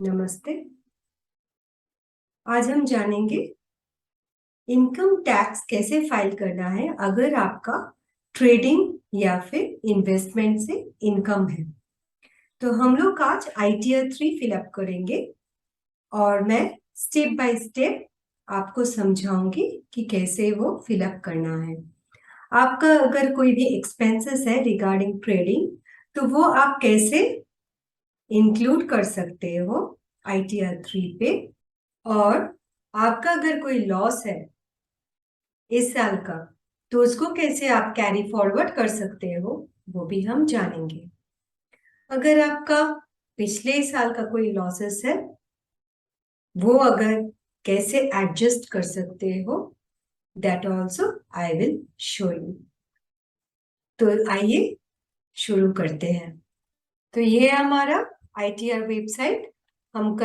नमस्ते। आज हम जानेंगे इनकम टैक्स कैसे फाइल करना है अगर आपका ट्रेडिंग या फिर इन्वेस्टमेंट से इनकम है। तो हम लोग आज ITR 3 फिलअप करेंगे और मैं स्टेप बाय स्टेप आपको समझाऊंगी कि कैसे वो फिलअप करना है। आपका अगर कोई भी एक्सपेंसेस है रिगार्डिंग ट्रेडिंग तो वो आप कैसे इंक्लूड कर सकते हो ITR 3 पे, और आपका अगर कोई लॉस है इस साल का तो उसको कैसे आप कैरी फॉरवर्ड कर सकते हो वो भी हम जानेंगे। अगर आपका पिछले साल का कोई लॉसेस है वो अगर कैसे एडजस्ट कर सकते हो that also I will show you. तो आइए शुरू करते हैं। तो ये है हमारा ITR वेबसाइट। हम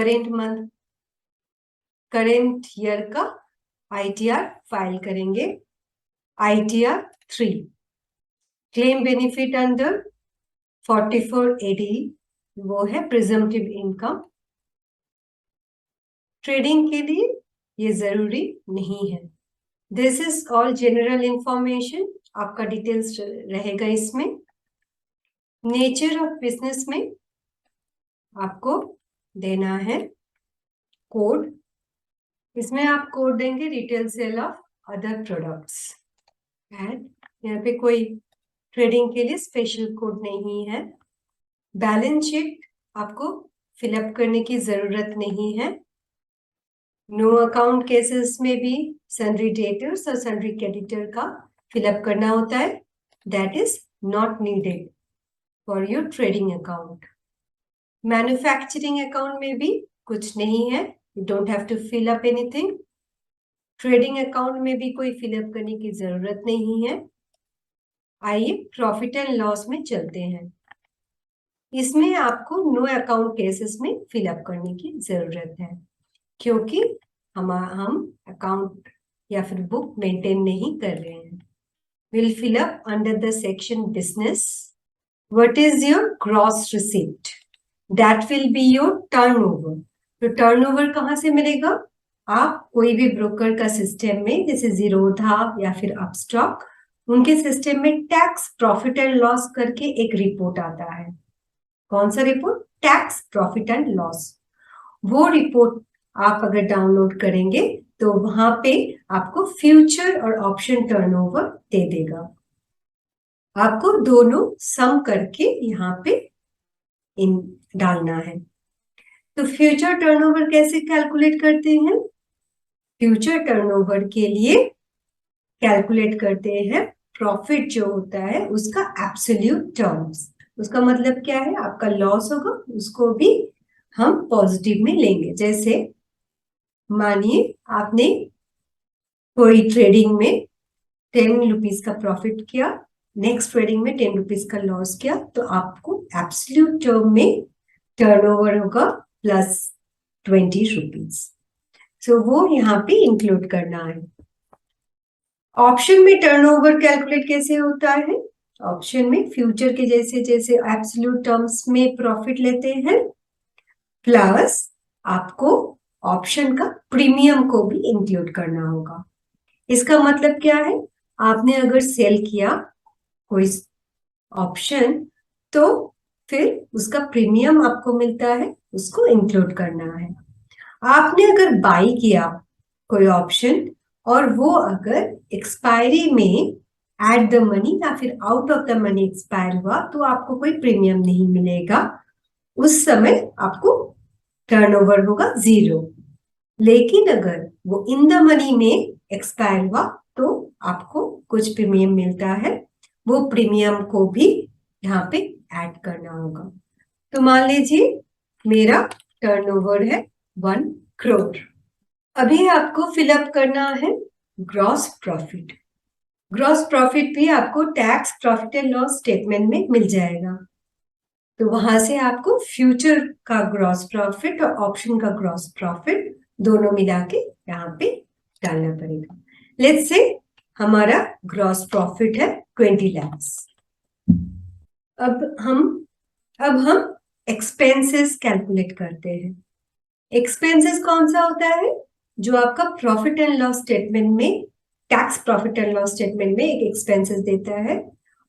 करेंट ईयर का ITR फाइल करेंगे। ITR 3 क्लेम बेनिफिट अंडर 4480 वो है प्रिजम्पटिव इनकम। ट्रेडिंग के लिए ये जरूरी नहीं है। This is all general information, आपका डिटेल्स रहेगा इसमें। नेचर ऑफ बिजनेस में आपको देना है कोड। इसमें आप कोड देंगे retail sale of other products. And यहाँ पे कोई ट्रेडिंग के लिए स्पेशल कोड नहीं है। बैलेंस शीट आपको फिलअप करने की जरूरत नहीं है। नो अकाउंट केसेस में भी सन्ड्री डेटर्स और सन्ड्री क्रेडिटर का फिलअप करना होता है। That is not needed for your trading account. Manufacturing account में भी कुछ नहीं है, you don't have to fill up anything. Trading account में भी कोई फिलअप करने की जरूरत नहीं है। आइए प्रॉफिट एंड लॉस में चलते हैं। इसमें आपको नो अकाउंट केसेस में फिलअप करने की जरूरत है क्योंकि हम अकाउंट या फिर बुक मेंटेन नहीं कर रहे हैं। Will fill up under the section business. What is your gross receipt? That will be your turnover. तो टर्नओवर कहां से मिलेगा? आप कोई भी ब्रोकर का सिस्टम में जैसे जीरोधा या फिर अपस्टॉक, उनके सिस्टम में टैक्स प्रॉफिट एंड लॉस करके एक रिपोर्ट आता है। कौन सा report? Tax profit and loss. वो रिपोर्ट आप अगर डाउनलोड करेंगे तो वहां पे आपको फ्यूचर और ऑप्शन टर्नओवर दे देगा। आपको दोनों सम करके यहाँ पे इन डालना है। तो फ्यूचर टर्नओवर कैसे कैलकुलेट करते हैं? फ्यूचर टर्नओवर के लिए कैलकुलेट करते हैं प्रॉफिट जो होता है उसका एब्सोल्यूट टर्म्स। उसका मतलब क्या है? आपका लॉस होगा उसको भी हम पॉजिटिव में लेंगे। जैसे मानिए आपने कोई ट्रेडिंग में 10 रुपीज का प्रॉफिट किया, नेक्स्ट ट्रेडिंग में 10 रुपीज का लॉस किया, तो आपको एब्सोल्यूट टर्म में टर्नओवर होगा +20 रुपीज। सो वो यहाँ पे इंक्लूड करना है। ऑप्शन में टर्नओवर कैलकुलेट कैसे होता है? ऑप्शन में फ्यूचर के जैसे जैसे एब्सोल्यूट टर्म्स में प्रॉफिट लेते हैं, प्लस आपको ऑप्शन का प्रीमियम को भी इंक्लूड करना होगा। इसका मतलब क्या है? आपने अगर सेल किया कोई ऑप्शन तो फिर उसका प्रीमियम आपको मिलता है, उसको इंक्लूड करना है। आपने अगर बाई किया कोई ऑप्शन और वो अगर एक्सपायरी में एट द मनी या फिर out of the money expire हुआ तो आपको कोई प्रीमियम नहीं मिलेगा। उस समय आपको टर्नओवर होगा 0। लेकिन अगर वो इन द मनी में एक्सपायर हुआ तो आपको कुछ प्रीमियम मिलता है, वो प्रीमियम को भी यहाँ पे ऐड करना होगा। तो मान लीजिए मेरा टर्नओवर है 1 करोड़। अभी आपको फिलअप करना है ग्रॉस प्रॉफिट। ग्रॉस प्रॉफिट भी आपको tax profit and loss statement में मिल जाएगा। तो वहां से आपको फ्यूचर का ग्रॉस प्रॉफिट और ऑप्शन का ग्रॉस प्रॉफिट दोनों मिला के यहाँ पे डालना पड़ेगा। लेट्स से हमारा ग्रॉस प्रॉफिट है 20 lakhs। अब हम एक्सपेंसेस कैलकुलेट करते हैं। एक्सपेंसेस कौन सा होता है? जो आपका प्रॉफिट एंड लॉस स्टेटमेंट में, tax profit and loss statement में एक एक्सपेंसेस देता है,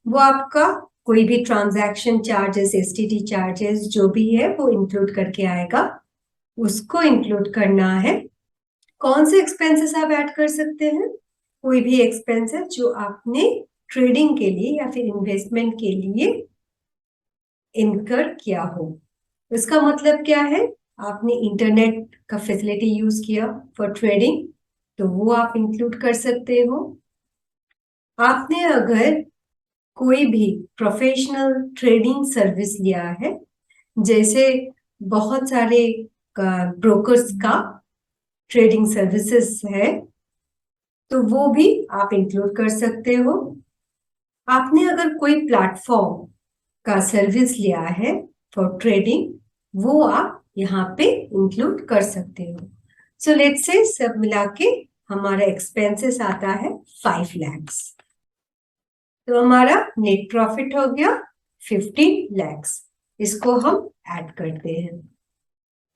वो आपका कोई भी ट्रांजैक्शन चार्जेस, एसटीटी चार्जेस जो भी है वो इंक्लूड करके आएगा, उसको इंक्लूड करना है। कौन से एक्सपेंसेस आप ऐड कर सकते हैं? कोई भी एक्सपेंसेस जो आपने ट्रेडिंग के लिए या फिर इन्वेस्टमेंट के लिए इनकर किया हो। इसका मतलब क्या है? आपने इंटरनेट का फैसिलिटी यूज किया फॉर ट्रेडिंग, तो वो आप इंक्लूड कर सकते हो। आपने अगर कोई भी प्रोफेशनल ट्रेडिंग सर्विस लिया है, जैसे बहुत सारे ब्रोकर्स का ट्रेडिंग सर्विसेज है, तो वो भी आप इंक्लूड कर सकते हो। आपने अगर कोई प्लेटफॉर्म का सर्विस लिया है फॉर ट्रेडिंग, वो आप यहाँ पे इंक्लूड कर सकते हो। सो लेट्स से सब मिला के हमारा एक्सपेंसेस आता है 5 lakhs। तो हमारा नेट प्रॉफिट हो गया 15 lakhs। इसको हम ऐड करते हैं।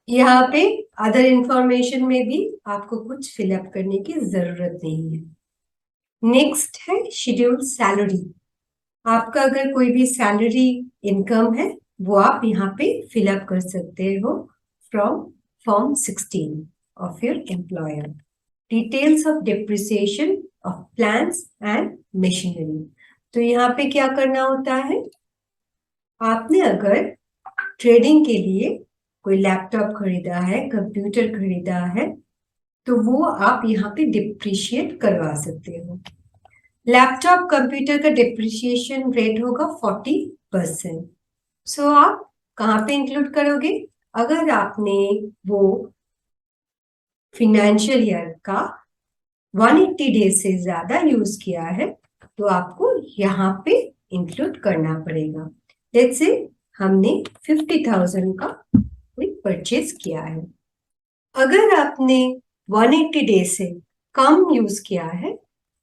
यहाँ पे अदर इंफॉर्मेशन में भी आपको कुछ फिलअप करने की जरूरत नहीं है। नेक्स्ट है शेड्यूल सैलरी। आपका अगर कोई भी सैलरी इनकम है, वो आप यहाँ पे फिलअप कर सकते हो from form 16 of your employer. Details of depreciation of plants and machinery. तो यहाँ पे क्या करना होता है? आपने अगर ट्रेडिंग के लिए कोई लैपटॉप खरीदा है, कंप्यूटर खरीदा है, तो वो आप यहाँ पे डिप्रिशिएट करवा सकते हो। लैपटॉप कंप्यूटर का डिप्रिशिएशन रेट होगा 40%। सो आप कहाँ पे इंक्लूड करोगे? अगर आपने वो फिनेंशियल ईयर का 180 डेज से ज्यादा यूज किया है, तो आपको यहाँ पे इंक्लूड करना पड़ेगा। लेट्स से हमने 50,000 का कोई परचेज किया है। अगर आपने 180 डेज से कम यूज किया है,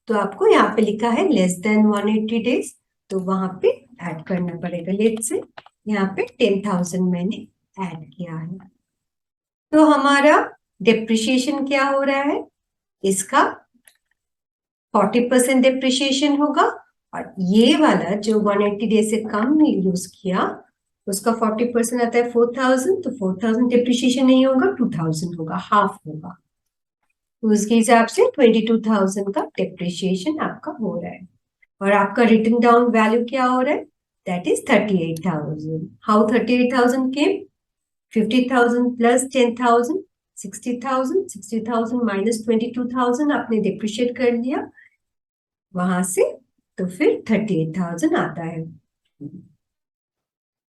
तो आपको यहाँ पे लिखा है लेस देन 180 डेज, तो वहां पे ऐड करना पड़ेगा। लेट्स से यहाँ पे 10,000 मैंने ऐड किया है। तो हमारा डिप्रिशिएशन क्या हो रहा है? इसका 40% डिप्रिशिएशन होगा, और ये वाला जो 180 डेज से कम यूज किया, उसका 40% आता है 4,000, तो 4,000 डिप्रिशिएशन नहीं होगा, 2,000 होगा, हाफ होगा। तो उसके हिसाब से 22,000 का डिप्रिशिएशन आपका हो रहा है। और आपका रिटन डाउन वैल्यू क्या हो रहा है? That is 38,000। How 38,000 came? 50,000 plus 10,000, 60,000, 60,000 minus 22,000 आपने डिप्रिशिएट कर लिया वहां से, तो फिर 38,000 आता है।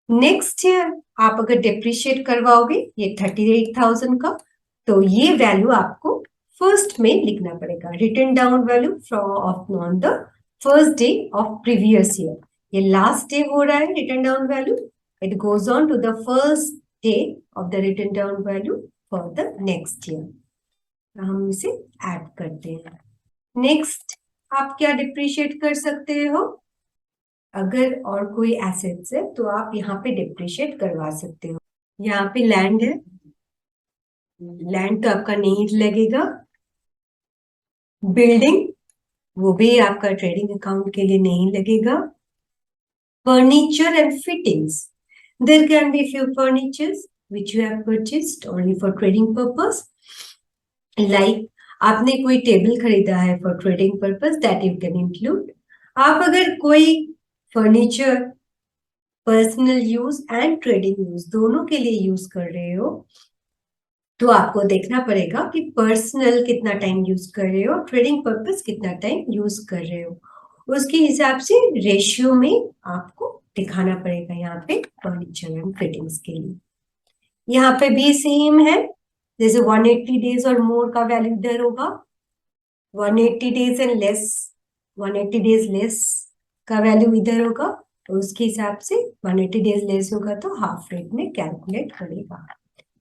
नेक्स्ट ईयर आप अगर डिप्रिशिएट करवाओगे ये 38,000 का, तो ये वैल्यू आपको फर्स्ट में लिखना पड़ेगा। Written down value of on the first day of previous year. ये लास्ट डे हो रहा है written down value, it goes on to the first day of the written down value for the next year. हम इसे add करते हैं। Next आप क्या डिप्रिशिएट कर सकते हो? अगर और कोई एसेट्स है तो आप यहाँ पे डिप्रिशिएट करवा सकते हो। यहाँ पे लैंड है, लैंड तो आपका नहीं लगेगा। बिल्डिंग, वो भी आपका ट्रेडिंग अकाउंट के लिए नहीं लगेगा। Furniture and fittings, there can be few furnitures which you have purchased only for trading purpose, like आपने कोई टेबल खरीदा है for trading purpose, that you can include. आप अगर कोई furniture personal use and trading use दोनों के लिए यूज कर रहे हो, तो आपको देखना पड़ेगा कि पर्सनल कितना टाइम यूज कर रहे हो, ट्रेडिंग पर्पस कितना टाइम यूज कर रहे हो, उसके हिसाब से रेशियो में आपको दिखाना पड़ेगा यहाँ पे फर्नीचर एंड फिटिंग्स के लिए। यहाँ पे भी सेम है, जैसे 180 डेज और मोर का वैल्यू इधर होगा, 180 days and less, 180 days less का वैल्यू इधर होगा, तो उसके हिसाब से 180 डेज लेस होगा तो हाफ रेट में कैलकुलेट करेगा।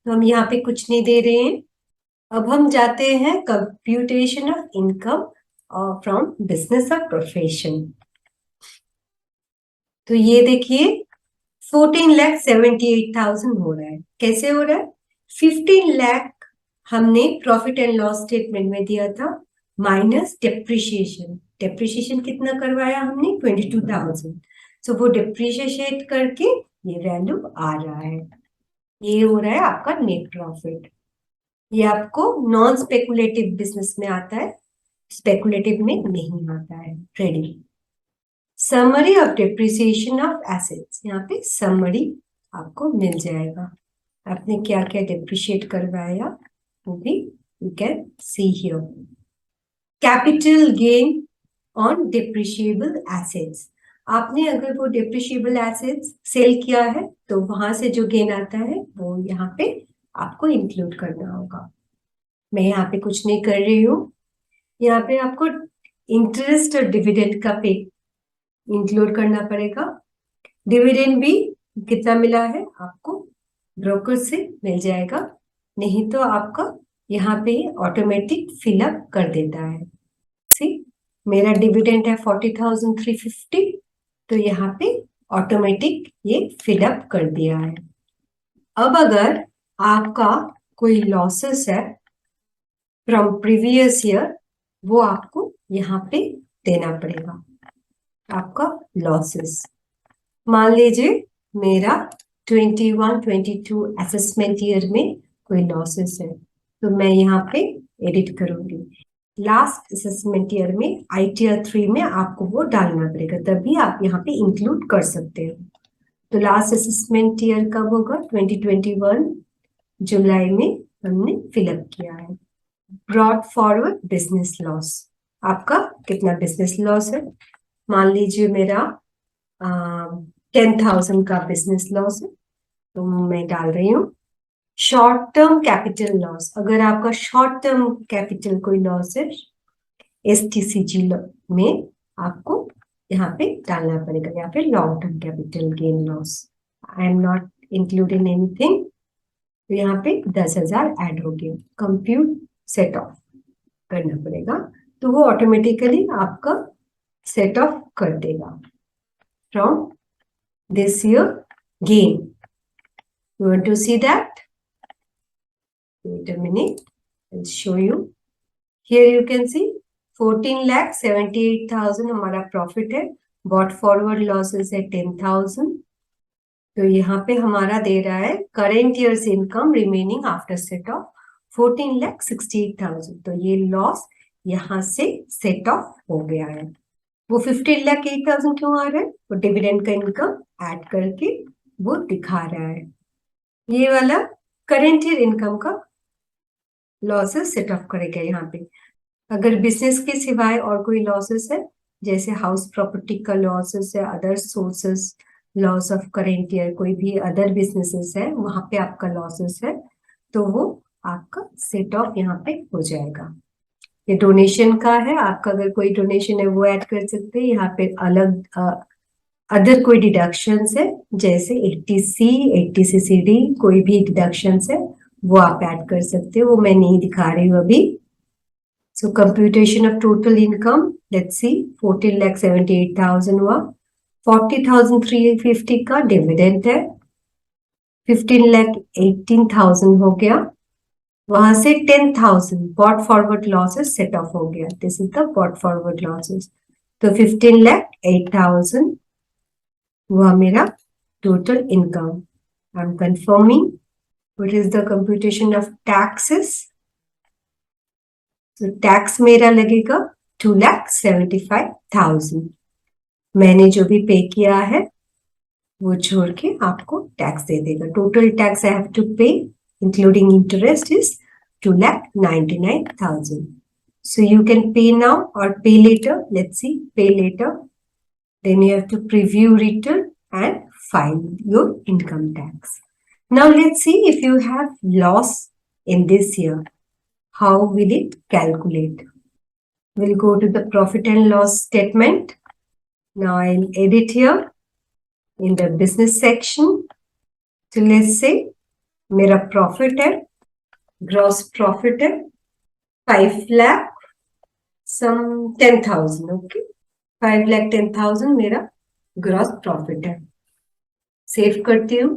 तो हम यहाँ पे कुछ नहीं दे रहे हैं। अब हम जाते हैं computation of income from business of profession. तो ये देखिए 14,78,000 हो रहा है। कैसे हो रहा है? 15 लाख हमने प्रॉफिट एंड लॉस स्टेटमेंट में दिया था, माइनस डेप्रिशिएशन। डेप्रिशिएशन कितना करवाया हमने? 22,000। सो वो डिप्रिशिएट करके ये वैल्यू आ रहा है, ये हो रहा है आपका नेट प्रॉफिट। ये आपको नॉन स्पेकुलेटिव बिजनेस में आता है, स्पेकुलेटिव में नहीं आता है, trading. Summary of depreciation of assets, यहाँ पे समरी आपको मिल जाएगा, आपने क्या क्या डिप्रिशिएट करवाया वो भी you can see here. Capital gain on depreciable assets, आपने अगर वो डिप्रिशिएबल एसेट्स सेल किया है तो वहां से जो गेन आता है वो यहाँ पे आपको इंक्लूड करना होगा। मैं यहाँ पे कुछ नहीं कर रही हूँ, यहाँ पे आपको इंटरेस्ट और डिविडेंड का पे इंक्लूड करना पड़ेगा। डिविडेंड भी कितना मिला है आपको ब्रोकर से मिल जाएगा, नहीं तो आपका यहाँ पे ऑटोमेटिक फिलअप कर देता है। सी मेरा डिविडेंड है 40,350, तो यहाँ पे ऑटोमेटिक ये फिलअप कर दिया है। अब अगर आपका कोई लॉसेस है फ्रॉम प्रीवियस ईयर, वो आपको यहाँ पे देना पड़ेगा, आपका लॉसेस। मान लीजिए मेरा 21-22 असेसमेंट ईयर में कोई लॉसेस है, तो मैं यहाँ पे एडिट करूंगी। लास्ट असेसमेंट ईयर में ITR 3 में आपको वो डालना पड़ेगा, तभी आप यहाँ पे इंक्लूड कर सकते हो। तो लास्ट असेसमेंट ईयर कब होगा? 2021 जुलाई में हमने फिलअप किया है। ब्रॉड फॉरवर्ड बिजनेस लॉस, आपका कितना बिजनेस लॉस है? मान लीजिए मेरा 10,000 का बिजनेस लॉस है, तो मैं डाल रही हूँ शॉर्ट टर्म कैपिटल लॉस। अगर आपका शॉर्ट टर्म कैपिटल कोई लॉस है STCG में, आपको यहाँ पे डालना पड़ेगा, या फिर long term capital gain loss. I am not including anything, तो यहाँ पे 10,000 ऐड हो गया, कंप्यूट सेट ऑफ करना पड़ेगा, तो वो ऑटोमेटिकली आपका सेट ऑफ कर देगा from this year gain. You want to see that? Wait a minute, I'll show you. Here you can see 14,78,000 हमारा प्रॉफिट है, बॉट फॉरवर्ड लॉसेस है 10,000, तो यहाँ पे हमारा दे रहा है current years income remaining after set of 14,68,000, तो ये लॉस यहाँ से सेट ऑफ हो गया है। वो 15,08,000 क्यों आ रहा है? वो डिविडेंड का इनकम ऐड करके वो दिखा रहा है। ये वाला करेंट ईयर इनकम का लॉसेस सेट ऑफ करेगा यहाँ पे। अगर बिजनेस के सिवाय और कोई लॉसेस है, जैसे हाउस प्रॉपर्टी का लॉसेस है, other sources loss of current year, कोई भी अदर बिजनेसेस है वहां पे आपका लॉसेस है, तो वो आपका सेट ऑफ यहाँ पे हो जाएगा। ये डोनेशन का है, आपका अगर कोई डोनेशन है वो ऐड कर सकते हैं। यहाँ पे अलग अदर कोई डिडक्शंस है, जैसे 80C 80CCD कोई भी डिडक्शंस है वो आप ऐड कर सकते हो, वो मैं नहीं दिखा रही हूँ अभी। So computation of total income, let's see 14,78,000 हुआ, 40,350 का डिविडेंड है, 15,18,000 हो गया, वहां से 10,000 brought forward losses set off हो गया, this is the brought forward losses, तो 15,08,000 हुआ मेरा total income. I'm confirming. What is the computation of taxes? So tax मेरा लगेगा 2,75,000। मैंने जो भी पे किया है वो छोड़ के आपको टैक्स दे देगा। Total tax I have to pay including interest is 2,99,000. So you can pay now or pay later. Let's see, pay later. Then you have to preview return and file your income tax. Now let's see if you have loss in this year. How will it calculate? We'll go to the profit and loss statement. Now I'll edit here in the business section. So let's say मेरा profit है, gross profit है 5 lakh some 10,000, okay? 5,10,000 मेरा gross profit है। Save करती हूँ।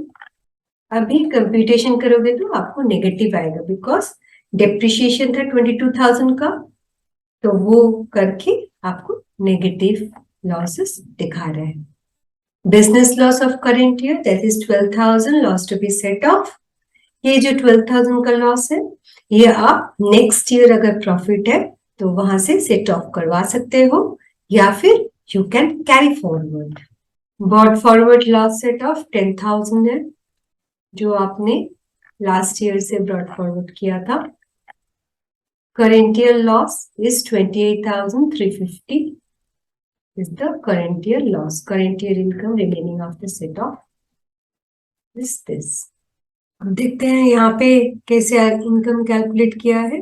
अभी computation करोगे तो आपको नेगेटिव आएगा बिकॉज डेप्रिशिएशन था 22,000 का, तो वो करके आपको नेगेटिव लॉसेस दिखा रहे हैं। Business loss of current year that is 12,000 loss to be set off. ये जो 12,000 का लॉस है ये आप नेक्स्ट ईयर अगर प्रॉफिट है तो वहां से सेट ऑफ करवा सकते हो, या फिर you can carry forward. Brought forward loss set off 10,000 है जो आपने लास्ट ईयर से ब्रॉड फॉरवर्ड किया था। current year loss is 28,350 is the current year loss. Current year income remaining after set off is this. अब देखते हैं यहाँ पे कैसे इनकम कैलकुलेट किया है।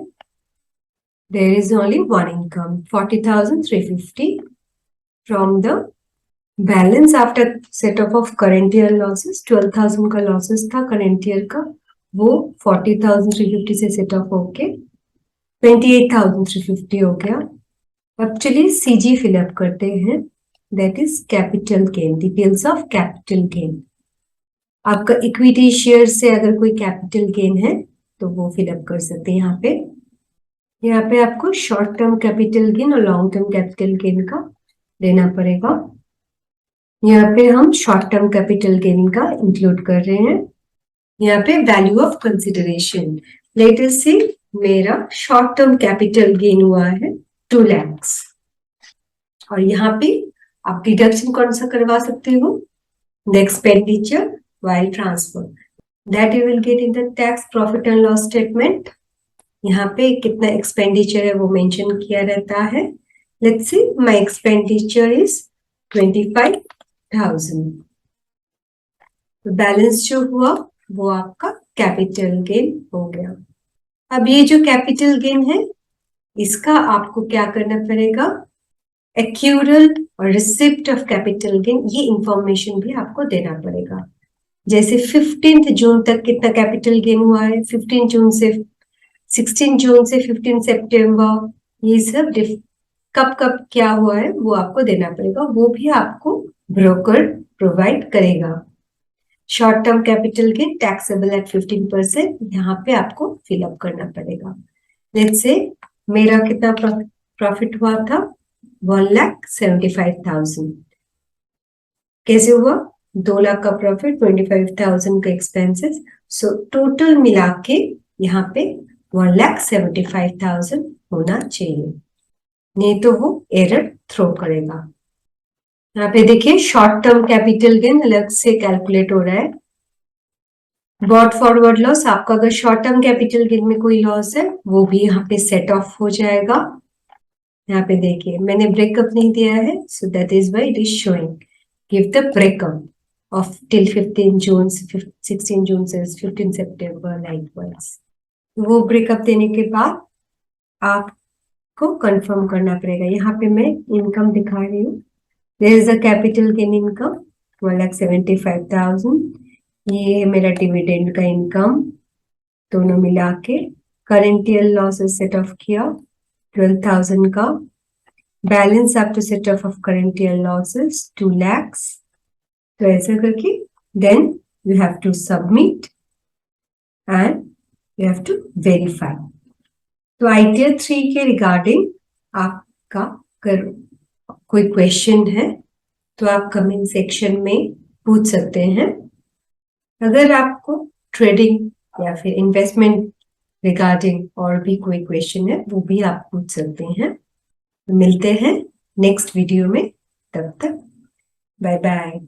There is only one income 40,350 from the balance after set off of current year losses। 12,000 का losses था current year का, वो 40,350 से set off होके 28,350 हो गया। अब चलिए सीजी फिलअप करते हैं, that is capital gain, details of capital gain. आपका इक्विटी शेयर से अगर कोई कैपिटल गेन है तो वो फिलअप कर सकते हैं यहाँ पे आपको शॉर्ट टर्म कैपिटल गेन और लॉन्ग टर्म कैपिटल गेन का देना पड़ेगा। यहाँ पे हम शॉर्ट टर्म कैपिटल गेन का इंक्लूड कर रहे हैं। यहाँ पे value of consideration, let us see मेरा शॉर्ट टर्म कैपिटल गेन हुआ है 2 lakhs, और यहाँ पे आप डिडक्शन कौन सा करवा सकते हो, the expenditure while transfer that you will get in the tax profit and loss statement. यहाँ पे कितना एक्सपेंडिचर है वो मेंशन किया रहता है। Let's see my expenditure is 25,000, तो बैलेंस जो हुआ वो आपका कैपिटल गेन हो गया। अब ये जो कैपिटल गेन है इसका आपको क्या करना पड़ेगा, एक्यूरल और रिसिप्ट ऑफ कैपिटल गेन, ये इंफॉर्मेशन भी आपको देना पड़ेगा। जैसे 15 जून तक कितना कैपिटल गेन हुआ है, 15 जून से 16 जून से 15 सितंबर, ये सब कब कब क्या हुआ है वो आपको देना पड़ेगा, वो भी आपको ब्रोकर प्रोवाइड करेगा। Short term capital gain taxable at 15%, यहाँ पे आपको फिलअप करना पड़ेगा। लेट्स से मेरा कितना प्रॉफिट हुआ था, 1,75,000। कैसे हुआ, 2 लाख का प्रॉफिट, 25,000 का एक्सपेंसेस, सो टोटल मिला के यहाँ पे 1,75,000 होना चाहिए, नहीं तो वो एरर थ्रो करेगा। यहाँ पे देखिए शॉर्ट टर्म कैपिटल गेन अलग से कैलकुलेट हो रहा है। बॉट फॉरवर्ड लॉस, आपका अगर शॉर्ट टर्म कैपिटल गेन में कोई लॉस है वो भी यहाँ पे सेट ऑफ हो जाएगा। यहाँ पे देखिए मैंने ब्रेकअप नहीं दिया है, so that is why it is showing give the breakup of till 15 जून, 16 जून से 15 सितंबर लाइकवाइज। वो ब्रेकअप देने के बाद आपको कंफर्म करना पड़ेगा। यहाँ पे मैं इनकम दिखा रही हूँ, there is a capital gain income 1,75,000, ये है मेरा डिविडेंड का इनकम, दोनों मिला के current year losses set off किया 12,000 का, balance after set off current year losses 2 lakhs। तो ऐसा करके then you have to submit and you have to verify. तो आईटीआर 3 के रिगार्डिंग आपका अगर कोई क्वेश्चन है तो आप कमेंट सेक्शन में पूछ सकते हैं। अगर आपको ट्रेडिंग या फिर इन्वेस्टमेंट रिगार्डिंग और भी कोई क्वेश्चन है वो भी आप पूछ सकते हैं। मिलते हैं नेक्स्ट वीडियो में, तब तक बाय बाय।